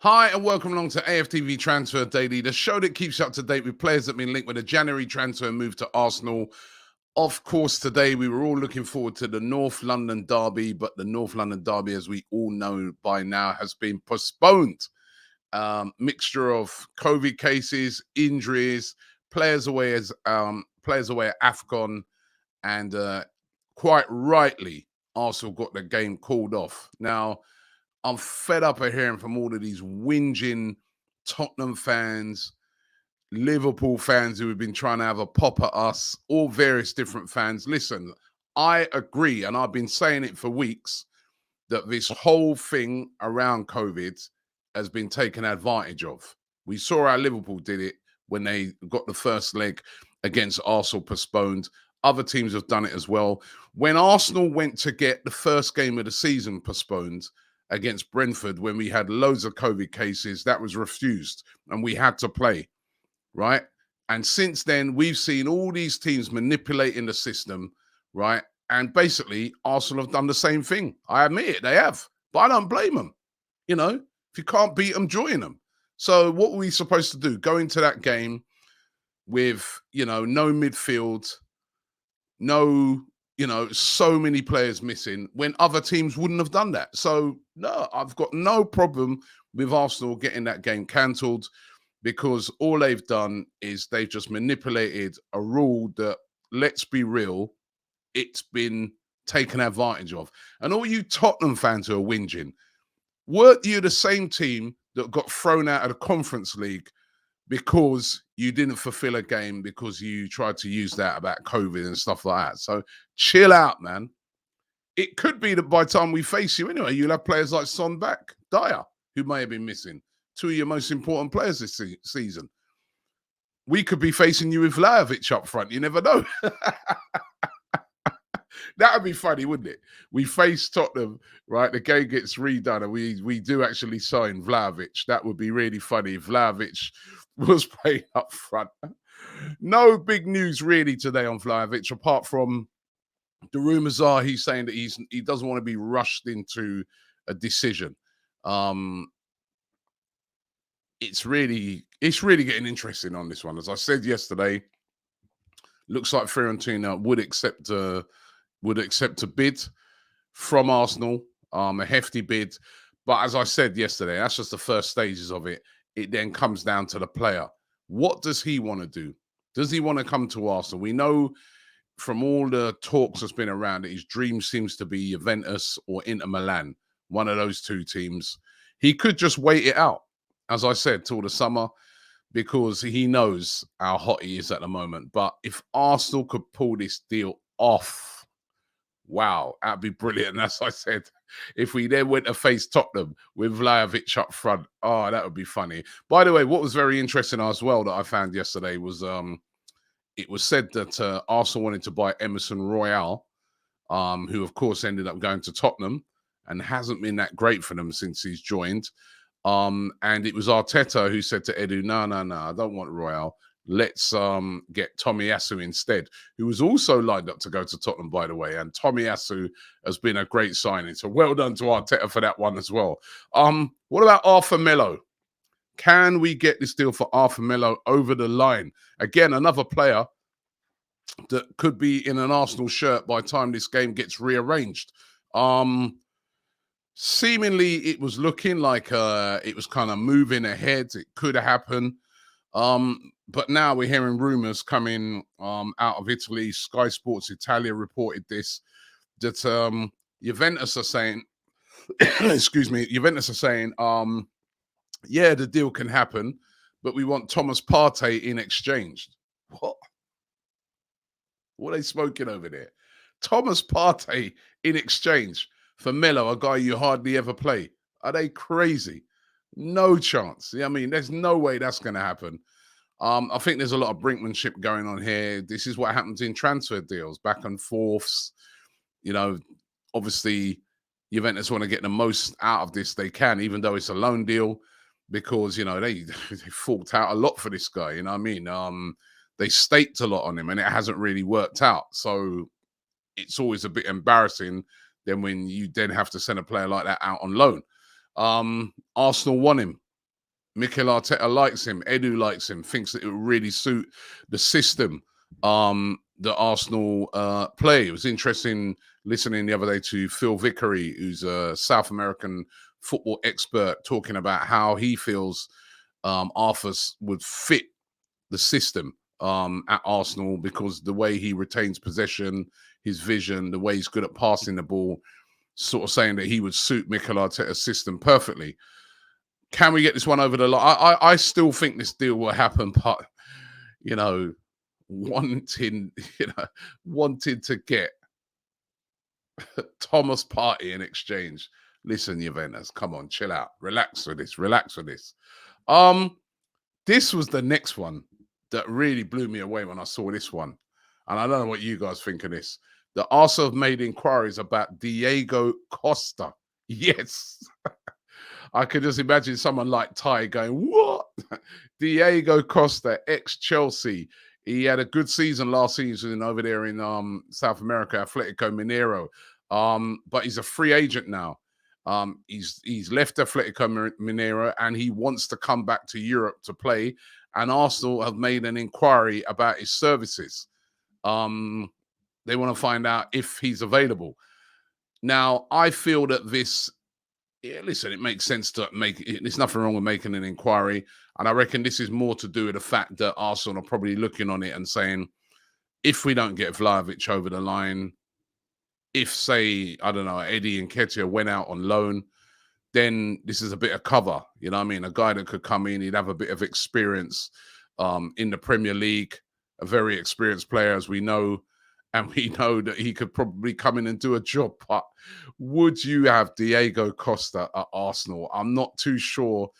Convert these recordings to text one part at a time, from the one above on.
Hi, and welcome along to AFTV Transfer Daily, the show that keeps you up to date with players that have been linked with a January transfer move to Arsenal. Of course, today we were all looking forward to the North London derby, but the North London derby, as we all know by now, has been postponed. Mixture of COVID cases, injuries, players away at AFCON, and quite rightly, Arsenal got the game called off. Now, I'm fed up of hearing from all of these whinging Tottenham fans, Liverpool fans who have been trying to have a pop at us, all various different fans. Listen, I agree, and I've been saying it for weeks, that this whole thing around COVID has been taken advantage of. We saw how Liverpool did it when they got the first leg against Arsenal postponed. Other teams have done it as well. When Arsenal went to get the first game of the season postponed against Brentford, when we had loads of COVID cases, that was refused and we had to play, right? And since then, we've seen all these teams manipulating the system, right? And basically, Arsenal have done the same thing. I admit it, they have. But I don't blame them. You know, if you can't beat them, join them. So what were we supposed to do? Go into that game with, no midfield, no, so many players missing when other teams wouldn't have done that. So, no, I've got no problem with Arsenal getting that game cancelled because all they've done is they've just manipulated a rule that, let's be real, it's been taken advantage of. And all you Tottenham fans who are whinging, weren't you the same team that got thrown out of the Conference League because you didn't fulfill a game because you tried to use that about COVID and stuff like that? So chill out, man. It could be that by the time we face you anyway, you'll have players like Son back, Dyer, who may have been missing. Two of your most important players this season. We could be facing you with Vlahovic up front. You never know. That would be funny, wouldn't it? We face Tottenham, right? The game gets redone, and we do actually sign Vlahovic. That would be really funny if Vlahovic was playing up front. No big news really today on Vlahovic, apart from the rumours are he's saying that he doesn't want to be rushed into a decision. It's really getting interesting on this one. As I said yesterday, looks like Fiorentina would accept a bid from Arsenal, a hefty bid. But as I said yesterday, that's just the first stages of it. It then comes down to the player. What does he want to do? Does he want to come to Arsenal? We know from all the talks that's been around that his dream seems to be Juventus or Inter Milan, one of those two teams. He could just wait it out, as I said, till the summer, because he knows how hot he is at the moment. But if Arsenal could pull this deal off, wow, that'd be brilliant. And as I said, if we then went to face Tottenham with Vlahovic up front, oh, that would be funny. By the way, what was very interesting as well that I found yesterday was it was said that Arsenal wanted to buy Emerson Royale, who of course ended up going to Tottenham and hasn't been that great for them since he's joined. And it was Arteta who said to Edu, no, I don't want Royale. Let's get Tomiyasu instead, who was also lined up to go to Tottenham, by the way. And Tomiyasu has been a great signing. So well done to Arteta for that one as well. What about Arthur Melo? Can we get this deal for Arthur Melo over the line? Again, another player that could be in an Arsenal shirt by the time this game gets rearranged. Seemingly, it was looking like it was kind of moving ahead. It could happen. But now we're hearing rumors coming out of Italy. Sky Sports Italia reported this, that Juventus are saying, excuse me, Juventus are saying, yeah, the deal can happen, but we want Thomas Partey in exchange. What? What are they smoking over there? Thomas Partey in exchange for Melo, a guy you hardly ever play. Are they crazy? No chance. I mean, there's no way that's going to happen. I think there's a lot of brinkmanship going on here. This is what happens in transfer deals, back and forths. Obviously, Juventus want to get the most out of this they can, even though it's a loan deal, because, they forked out a lot for this guy. You know what I mean? They staked a lot on him, and it hasn't really worked out. So it's always a bit embarrassing then when you then have to send a player like that out on loan. Arsenal want him. Mikel Arteta likes him. Edu likes him. Thinks that it would really suit the system that Arsenal play. It was interesting listening the other day to Phil Vickery, who's a South American football expert, talking about how he feels Arthur's would fit the system at Arsenal because the way he retains possession, his vision, the way he's good at passing the ball, sort of saying that he would suit Mikel Arteta's system perfectly. Can we get this one over the line? I still think this deal will happen, but you know, wanting to get Thomas Partey in exchange. Listen, Juventus, come on, chill out, relax with this, relax with this. This was the next one that really blew me away when I saw this one, and I don't know what you guys think of this. The Arsenal have made inquiries about Diego Costa. Yes. I could just imagine someone like Ty going, what? Diego Costa, ex-Chelsea. He had a good season last season over there in South America, Atletico Mineiro. But he's a free agent now. He's left Atletico Mineiro and he wants to come back to Europe to play. And Arsenal have made an inquiry about his services. They want to find out if he's available. Now, I feel that this... Yeah, listen, it makes sense to make it. There's nothing wrong with making an inquiry. And I reckon this is more to do with the fact that Arsenal are probably looking on it and saying, if we don't get Vlahovic over the line, if, say, I don't know, Eddie and Nketiah went out on loan, then this is a bit of cover. You know what I mean? A guy that could come in, he'd have a bit of experience in the Premier League, a very experienced player, as we know. And we know that he could probably come in and do a job. But would you have Diego Costa at Arsenal? I'm not too sure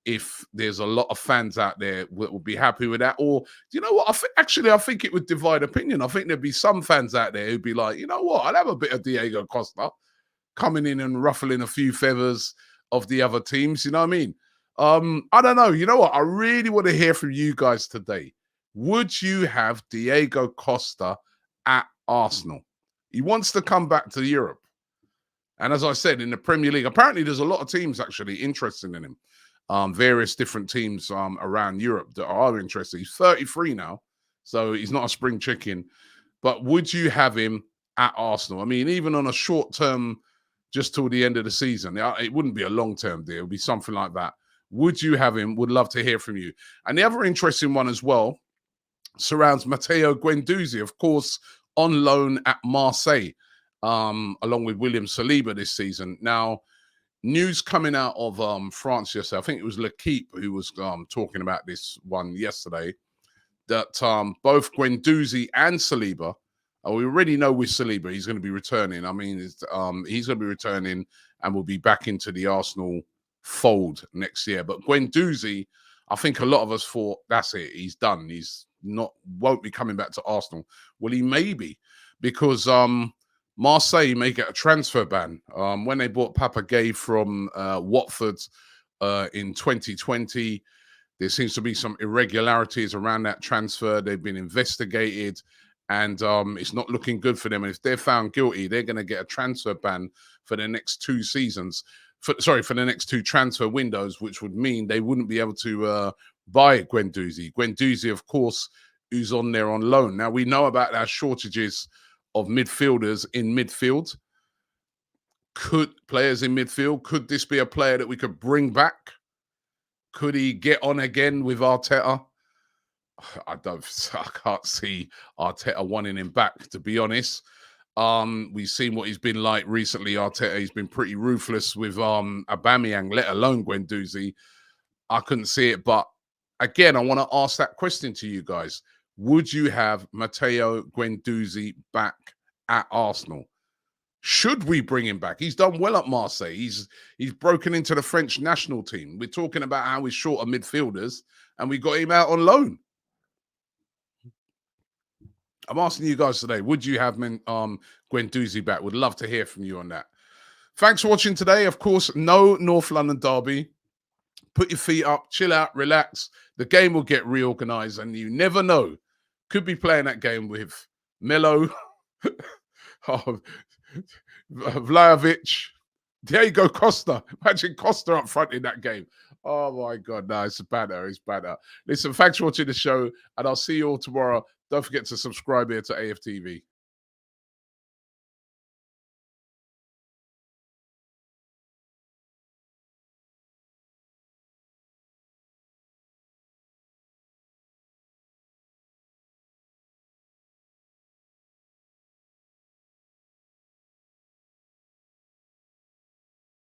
if there's a lot of fans out there that would be happy with that. Or, you know what? I think it would divide opinion. I think there'd be some fans out there who'd be like, you know what? I'd have a bit of Diego Costa coming in and ruffling a few feathers of the other teams. You know what I mean? I don't know. You know what? I really want to hear from you guys today. Would you have Diego Costa at Arsenal? He wants to come back to Europe. And as I said, in the Premier League, apparently there's a lot of teams actually interested in him. Various different teams around Europe that are interested. He's 33 now, so he's not a spring chicken. But would you have him at Arsenal? I mean, even on a short term, just till the end of the season, it wouldn't be a long-term deal. It would be something like that. Would you have him? Would love to hear from you. And the other interesting one as well surrounds Matteo Guendouzi, of course, on loan at Marseille, along with William Saliba this season. Now, news coming out of France yesterday, I think it was L'Equipe who was talking about this one yesterday, that both Guendouzi and Saliba, we already know with Saliba, he's going to be returning. I mean, he's going to be returning and will be back into the Arsenal fold next year. But Guendouzi, I think a lot of us thought, that's it, he's done. Won't be coming back to Arsenal. Well, he may be, because Marseille may get a transfer ban. When they bought Papa Gay from Watford in 2020, there seems to be some irregularities around that transfer. They've been investigated, and it's not looking good for them. And if they're found guilty, they're going to get a transfer ban for the next 2 seasons. For the next 2 transfer windows, which would mean they wouldn't be able to buy Guendouzi. Guendouzi, of course, who's on there on loan. Now, we know about our shortages of midfielders in midfield. Players in midfield, could this be a player that we could bring back? Could he get on again with Arteta? I can't see Arteta wanting him back, to be honest. We've seen what he's been like recently. Arteta, he's been pretty ruthless with Aubameyang, let alone Guendouzi. I couldn't see it, but again, I want to ask that question to you guys. Would you have Matteo Guendouzi back at Arsenal? Should we bring him back? He's done well at Marseille. He's broken into the French national team. We're talking about how we're short of midfielders, and we got him out on loan. I'm asking you guys today, would you have Guendouzi back? Would love to hear from you on that. Thanks for watching today. Of course, no North London derby. Put your feet up, chill out, relax. The game will get reorganized, and you never know. Could be playing that game with Melo, Vlahovic, Diego Costa. Imagine Costa up front in that game. Oh my God, no, it's banter, it's banter. Listen, thanks for watching the show, and I'll see you all tomorrow. Don't forget to subscribe here to AFTV.